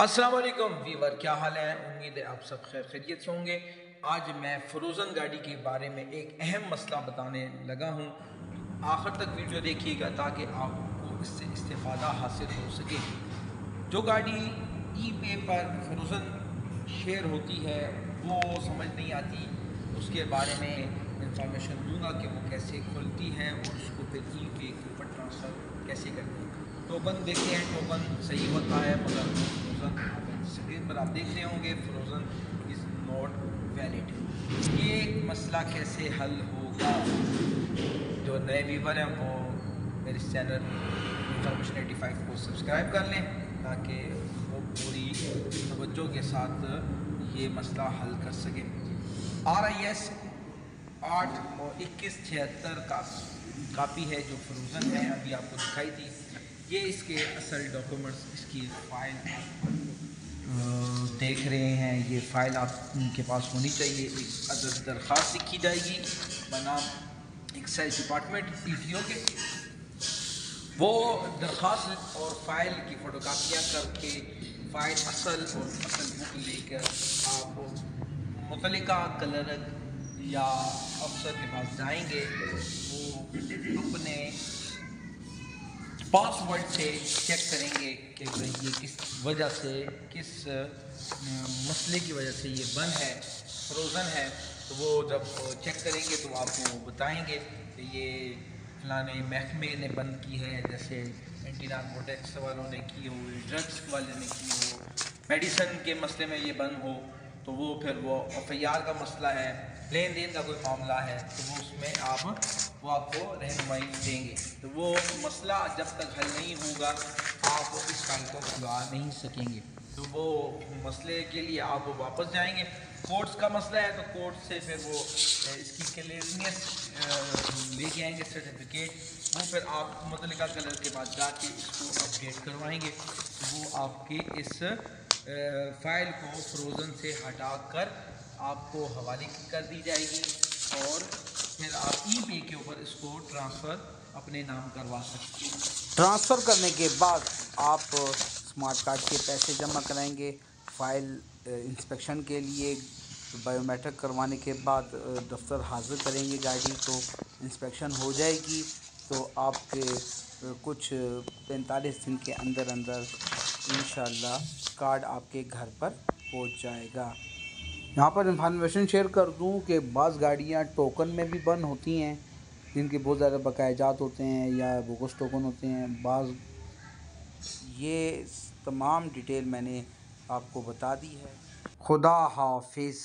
السلام علیکم ویور، کیا حال ہے؟ امید ہے آپ سب خیر خیریت سے ہوں گے۔ آج میں فروزن گاڑی کے بارے میں ایک اہم مسئلہ بتانے لگا ہوں۔ آخر تک ویڈیو دیکھیے گا تاکہ آپ کو اس سے استفادہ حاصل ہو سکے۔ جو گاڑی ای پے پر فروزن شیئر ہوتی ہے وہ سمجھ نہیں آتی، اس کے بارے میں انفارمیشن دوں گا کہ وہ کیسے کھلتی ہے اور اس کو پھر ای پے کے اوپر ٹرانسفر کیسے کرتے ہیں۔ ٹوکن دیکھتے ہیں، ٹوکن صحیح ہوتا ہے مگر فروزن اسکرین پر آپ دیکھ رہے ہوں گے فروزن از ناٹ ویلڈ۔ یہ مسئلہ کیسے حل ہوگا؟ جو نئے ویور ہیں وہ میرے چینل انفارمیشن 85 کو سبسکرائب کر لیں تاکہ وہ پوری توجہ کے ساتھ یہ مسئلہ حل کر سکیں۔ RIS 82176 کا کاپی ہے جو فروزن ہے، ابھی آپ کو دکھائی تھی۔ یہ اس کے اصل ڈاکومنٹس، اس کی فائل دیکھ رہے ہیں، یہ فائل آپ کے پاس ہونی چاہیے۔ ایک عدد درخواست لکھی جائے گی بنام ایکسائز ڈپارٹمنٹ PTO کے۔ وہ درخواست اور فائل کی فوٹو کاپیاں کر کے فائل اصل اور اصل بک لے کر آپ متعلقہ کلرک یا افسر کے پاس جائیں گے، وہ اپنے پاس ورڈ سے چیک کریں گے کہ یہ کس وجہ سے، کس مسئلے کی وجہ سے یہ بند ہے، فروزن ہے۔ تو وہ جب چیک کریں گے تو آپ کو بتائیں گے کہ یہ فلانے محکمے نے بند کی ہے، جیسے اینٹی نارکوٹکس والوں نے کی ہو، ڈرگس والے نے کی ہو، میڈیسن کے مسئلے میں یہ بند ہو، تو وہ پھر وہ FIR کا مسئلہ ہے، لین دین کا کوئی معاملہ ہے، تو وہ اس میں وہ آپ کو رہنمائی دیں گے۔ تو وہ مسئلہ جب تک حل نہیں ہوگا آپ اس فائل کو کھلا نہیں سکیں گے۔ تو وہ مسئلے کے لیے آپ واپس جائیں گے۔ کورٹس کا مسئلہ ہے تو کورٹ سے پھر وہ اس کی کلیئرنس لے کے آئیں گے، سرٹیفکیٹ، وہ پھر آپ متعلقہ کلر کے پاس جا کے اس کو اپڈیٹ کروائیں گے، تو وہ آپ کے اس فائل کو فروزن سے ہٹا کر آپ کو حوالے کر دی جائے گی اور پھر آپ ای پے کے اوپر اس کو ٹرانسفر اپنے نام کروا سکتے ہیں۔ ٹرانسفر کرنے کے بعد آپ اسمارٹ کارڈ کے پیسے جمع کرائیں گے، فائل انسپیکشن کے لیے بائیو میٹرک کروانے کے بعد دفتر حاضر کریں گے گاڑی، تو انسپیکشن ہو جائے گی تو آپ کے کچھ 45 دن کے اندر انشاءاللہ کارڈ آپ کے گھر پر پہنچ جائے گا۔ یہاں پر انفارمیشن شیئر کر دوں کہ بعض گاڑیاں ٹوکن میں بھی بند ہوتی ہیں جن کے بہت زیادہ بقایا جات ہوتے ہیں یا بوگس ٹوکن ہوتے ہیں بعض۔ یہ تمام ڈیٹیل میں نے آپ کو بتا دی ہے۔ خدا حافظ۔